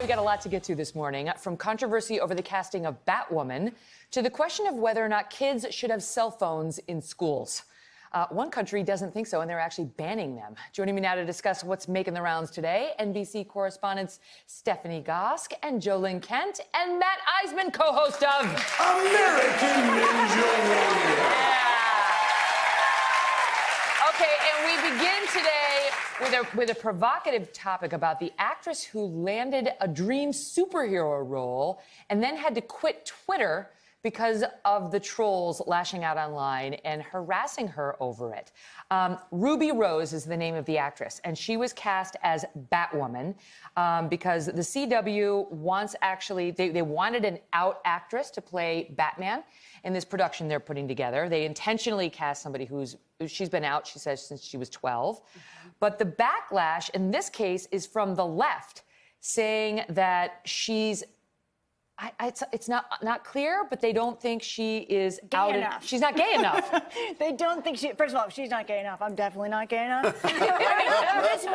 got a lot to get to this morning, from controversy over the casting of Batwoman to the question of whether or not kids should have cell phones in schools. One country doesn't think so, and they're actually banning them. Joining me now to discuss what's making the rounds today, NBC correspondents Stephanie Gosk and Jolynn Kent, and Matt Eisman, co-host of American Ninja Warrior. Okay, and we begin today with a provocative topic about the actress who landed a dream superhero role and then had to quit Twitter because of the trolls lashing out online and harassing her over it. Ruby Rose is the name of the actress, and she was cast as Batwoman because the CW wants they wanted an out actress to play Batman in this production they're putting together. They intentionally cast somebody she's been out, she says, since she was 12. But the backlash in this case is from the left, saying that she's it's not clear, but they don't think she is gay enough. She's not gay enough. They don't think first of all, if she's not gay enough, I'm definitely not gay enough. It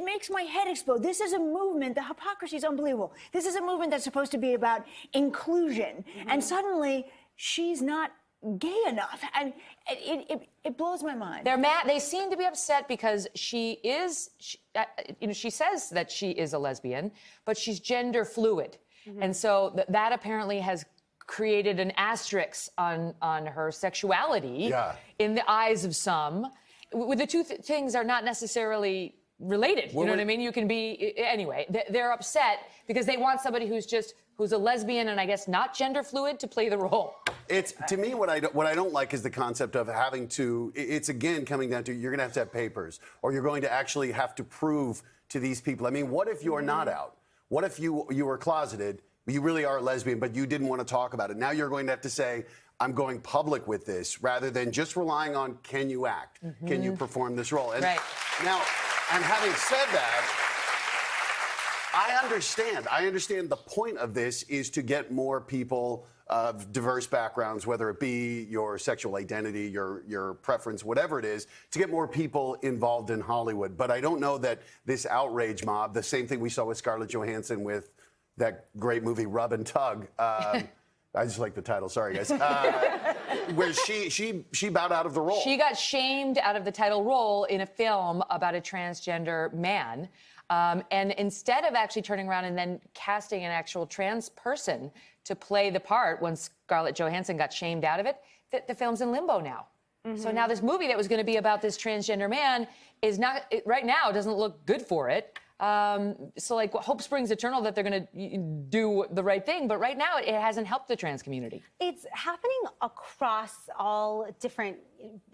makes my head explode. This is a movement, the hypocrisy is unbelievable. This is a movement that's supposed to be about inclusion, and suddenly she's not gay enough, and it blows my mind. They're mad. They seem to be upset because she says that she is a lesbian, but she's gender fluid. And so that apparently has created an asterisk on her sexuality in the eyes of some. With the two things are not necessarily related. You know what I mean? You can be anyway. They're upset because they want somebody who's a lesbian and I guess not gender fluid to play the role. It's to me what I don't like is the concept of having to. It's again coming down to you're going to have papers, or you're going to actually have to prove to these people. I mean, what if you're not out? What if you were closeted, you really are a lesbian, but you didn't want to talk about it? Now you're going to have to say, I'm going public with this, rather than just relying on, can you act? Can you perform this role? And now, and having said that, I understand the point of this is to get more people of diverse backgrounds, whether it be your sexual identity, your preference, whatever it is, to get more people involved in Hollywood. But I don't know that this outrage mob, the same thing we saw with Scarlett Johansson with that great movie Rub and Tug. I just like the title. Sorry, guys. Where she bowed out of the role. She got shamed out of the title role in a film about a transgender man. And instead of actually turning around and then casting an actual trans person to play the part when Scarlett Johansson got shamed out of it, the film's in limbo now. So now this movie that was going to be about this transgender man is not, right now, doesn't look good for it. So like hope springs eternal that they're going to do the right thing, but right now it hasn't helped the trans community. It's happening across all different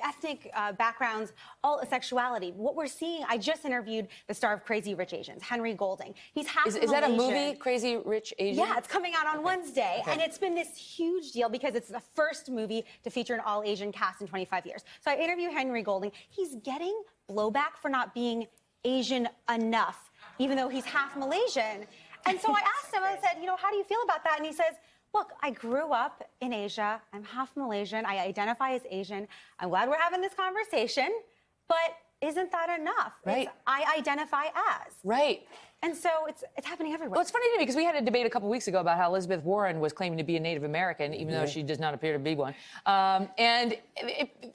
ethnic backgrounds, all sexuality. What we're seeing, I just interviewed the star of Crazy Rich Asians, Henry Golding. He's half Is that a movie, Crazy Rich Asians? Yeah, it's coming out on Wednesday, and it's been this huge deal because it's the first movie to feature an all-Asian cast in 25 years. So I interviewed Henry Golding. He's getting blowback for not being Asian enough, even though he's half Malaysian. And so I asked him, I said, how do you feel about that? And he says, look, I grew up in Asia. I'm half Malaysian. I identify as Asian. I'm glad we're having this conversation, but isn't that enough? Right. I identify as. Right. And so it's happening everywhere. Well, it's funny to me because we had a debate a couple weeks ago about how Elizabeth Warren was claiming to be a Native American, even though she does not appear to be one. And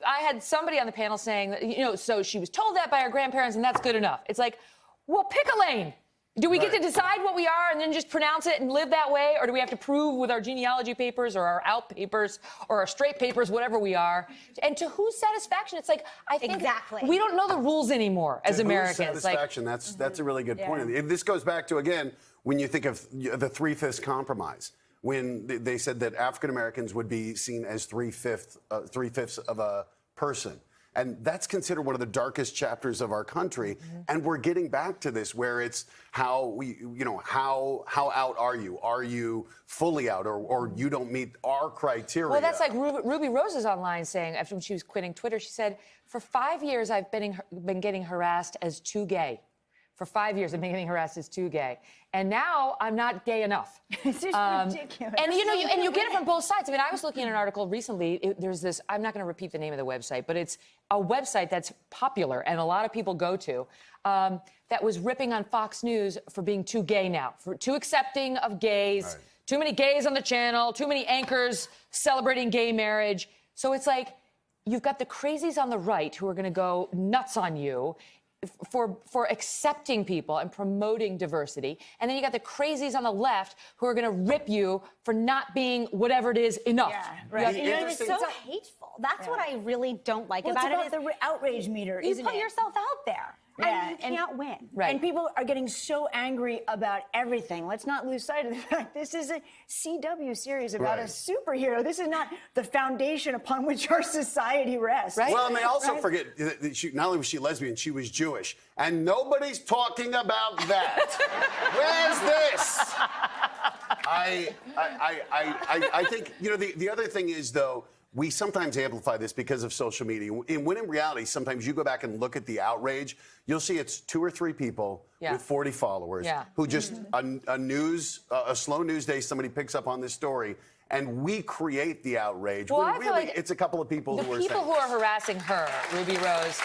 I had somebody on the panel saying that, so she was told that by her grandparents and that's good enough. It's like, well, pick a lane. Do we get to decide what we are and then just pronounce it and live that way? Or do we have to prove with our genealogy papers or our out papers or our straight papers, whatever we are? And to whose satisfaction? It's like, I think we don't know the rules anymore as Americans. Whose satisfaction? That's a really good point. And this goes back to, again, when you think of the Three-Fifths Compromise, when they said that African Americans would be seen as three-fifths of a person. And that's considered one of the darkest chapters of our country. And we're getting back to this where it's how how out are you? Are you fully out or you don't meet our criteria? Well, that's like Ruby Rose is online saying, after when she was quitting Twitter, she said, for 5 years I've been getting harassed as too gay. for 5 years. I've been getting harassed as too gay. And now I'm not gay enough. It's just ridiculous. And you get it from both sides. I mean, I was looking at an article recently. There's this, I'm not going to repeat the name of the website, but it's a website that's popular and a lot of people go to, that was ripping on Fox News for being too gay now, for too accepting of gays, Right. too many gays on the channel, too many anchors celebrating gay marriage. So it's like, you've got the crazies on the right who are going to go nuts on you for accepting people and promoting diversity. And then you got the crazies on the left who are going to rip you for not being whatever it is enough. Yeah, right. You know, it's so hateful. That's what I really don't like Well, about it's it. about the outrage meter, You isn't put it? yourself out there. Yeah, And you can't win. Right. And people are getting so angry about everything. Let's not lose sight of the fact this is a CW series about a Right. superhero. This is not the foundation upon which our society rests. Right. Well, and they also forget that not only was she lesbian, she was Jewish. And nobody's talking about that. Where's this? I think, you know, the other thing is, though, we sometimes amplify this because of social media. When in reality, sometimes you go back and look at the outrage, you'll see it's 2 or 3 people Yeah. with 40 followers who just, a slow news day, somebody picks up on this story, and we create the outrage. Well, when I feel really, like it's a couple of people The who are people saying who are harassing her, Ruby Rose,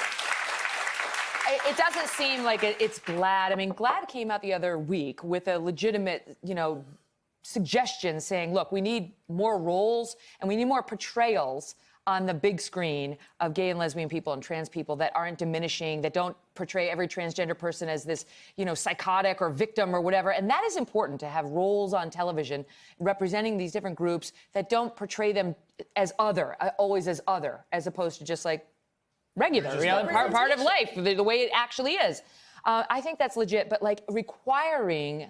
it doesn't seem like it's GLAAD. I mean, GLAAD came out the other week with a legitimate, suggestion saying, look, we need more roles and we need more portrayals on the big screen of gay and lesbian people and trans people that aren't diminishing, that don't portray every transgender person as this, psychotic or victim or whatever. And that is important, to have roles on television representing these different groups that don't portray them as other, always as other, as opposed to just like regular, part of life, the way it actually is. I think that's legit, but like requiring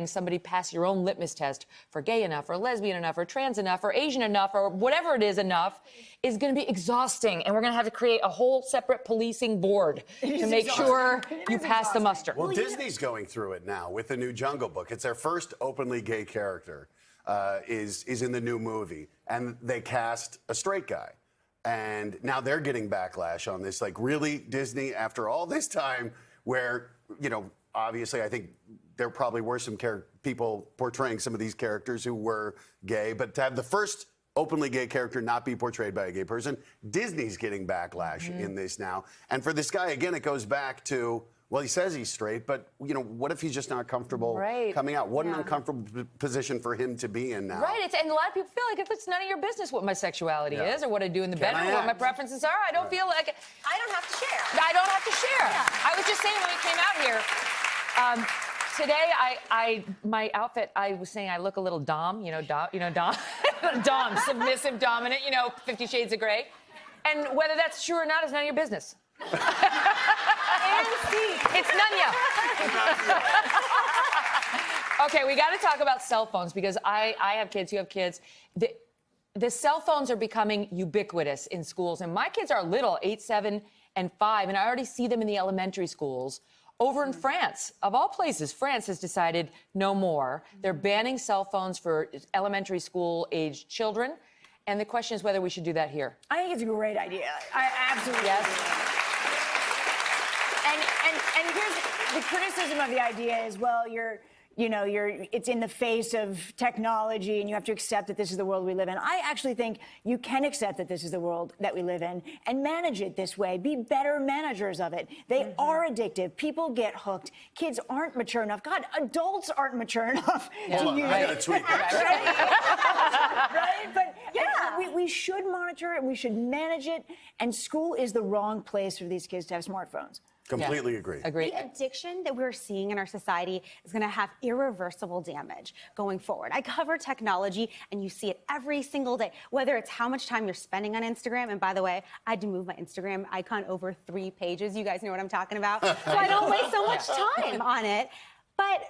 somebody pass your own litmus test for gay enough or lesbian enough or trans enough or Asian enough or whatever it is enough is going to be exhausting. And we're going to have to create a whole separate policing board to make sure you pass the muster. Well, Disney's going through it now with the new Jungle Book. It's their first openly gay character is in the new movie, and they cast a straight guy. And now they're getting backlash on this. Like, really, Disney, after all this time, where, obviously I think there probably were some people portraying some of these characters who were gay, but to have the first openly gay character not be portrayed by a gay person, Disney's getting backlash in this now. And for this guy, again, it goes back to, well, he says he's straight, but, what if he's just not comfortable coming out? What an uncomfortable position for him to be in now. Right, and a lot of people feel like it's none of your business what my sexuality is or what I do in the bedroom or what my preferences are. I don't feel like I don't have to share. I don't have to share. I was just saying when we came out here, today my outfit, I was saying I look a little Dom, Dom, Dom, submissive, dominant, 50 Shades of Grey. And whether that's true or not is none of your business. It's none ya. Okay, we got to talk about cell phones because I have kids, you have kids. The cell phones are becoming ubiquitous in schools, and my kids are little, 8, 7, and 5, and I already see them in the elementary schools. Over in France, of all places, France has decided no more. They're banning cell phones for elementary school-aged children, and the question is whether we should do that here. I think it's a great idea. I absolutely Yes. do. And here's the criticism of the idea is, well, it's in the face of technology and you have to accept that this is the world we live in. I actually think you can accept that this is the world that we live in and manage it this way. Be better managers of it. They are addictive. People get hooked. Kids aren't mature enough. God, adults aren't mature enough to use I it. gotta tweet Right? But we should monitor it. We should manage it. And school is the wrong place for these kids to have smartphones. Completely agree. Agreed. The addiction that we're seeing in our society is going to have irreversible damage going forward. I cover technology, and you see it every single day, whether it's how much time you're spending on Instagram. And by the way, I had to move my Instagram icon over 3 pages. You guys know what I'm talking about. So I don't waste so much time on it. But,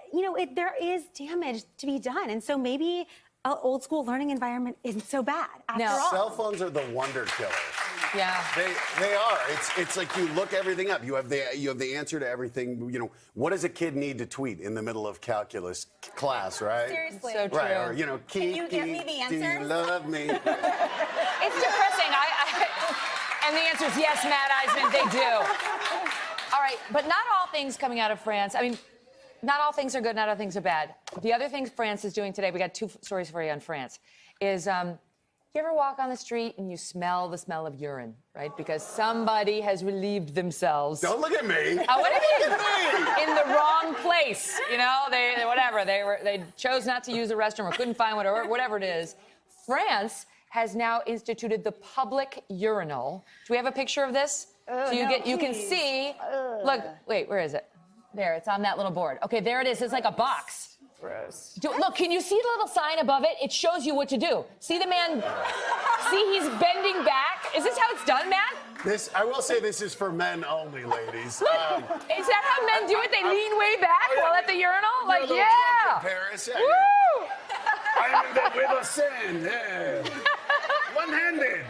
there is damage to be done. And so maybe an old school learning environment isn't so bad after all. Cell phones are the wonder killer. Yeah. They are. It's like you look everything up. You have the answer to everything. What does a kid need to tweet in the middle of calculus class, right? Seriously. So true. Right. Or Can you give me the do you answers? love me? It's depressing. And the answer is yes, Matt Eisman, they do. All right, but not all things coming out of France. I mean, not all things are good, not all things are bad. The other thing France is doing today, we got 2 stories for you on France, is you ever walk on the street and you smell the smell of urine, right? Because somebody has relieved themselves. Don't look at me. What do you mean? In the wrong place, you know? They chose not to use the restroom or couldn't find whatever it is. France has now instituted the public urinal. Do we have a picture of this? So you can see. Look, wait, where is it? There, it's on that little board. Okay, there it is. It's like a box. Gross. Look, can you see the little sign above it? It shows you what to do. See the man? See, he's bending back. Is this how it's done, Matt? I will say this is for men only, ladies. Is that how men do it? They lean way back while at the urinal? Like, Drunk yeah. in Paris. Yeah, Woo! I'm in the river Seine. Yeah. One-handed.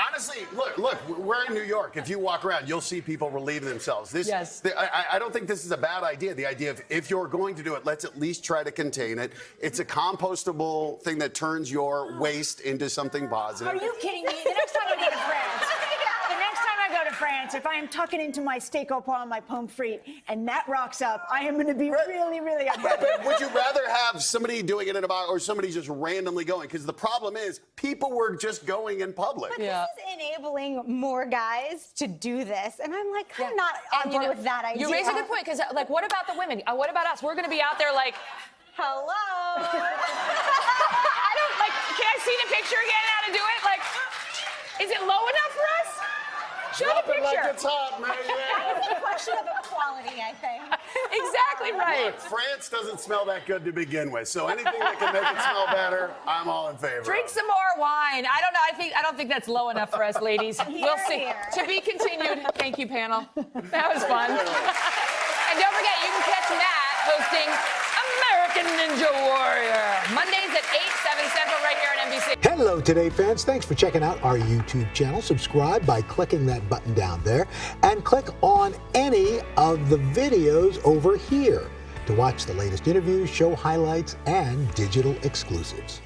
Honestly, look, we're in New York. If you walk around, you'll see people relieve themselves. Yes. I don't think this is a bad idea. The idea of if you're going to do it, let's at least try to contain it. It's a compostable thing that turns your waste into something positive. Are you kidding me? The next time I go to France, if I am tucking into my steak au poivre on my pomme frite and that rocks up, I am going to be really, really unhappy. But would you rather have somebody doing it in a box or somebody just randomly going? Because the problem is people were just going in public. But this is enabling more guys to do this, and I'm like, I'm not on board with that idea. You raise a good point, because like, what about the women? What about us? We're going to be out there like, hello. I don't like. Can I see the picture again? How to do it? Like, is it low enough for us? Show the picture. Like it's hot, man. It's a question of equality, I think. Exactly right. Look, France doesn't smell that good to begin with, so anything that can make it smell better, I'm all in favor. Drink some more wine. I don't know. I don't think that's low enough for us, ladies. We'll see. To be continued. Thank you, panel. That was fun. And don't forget, you can catch Matt hosting American Ninja Warrior Mondays at 8, 7 Central, right here on NBC. Hello, Today fans. Thanks for checking out our YouTube channel. Subscribe by clicking that button down there and click on any of the videos over here to watch the latest interviews, show highlights, and digital exclusives.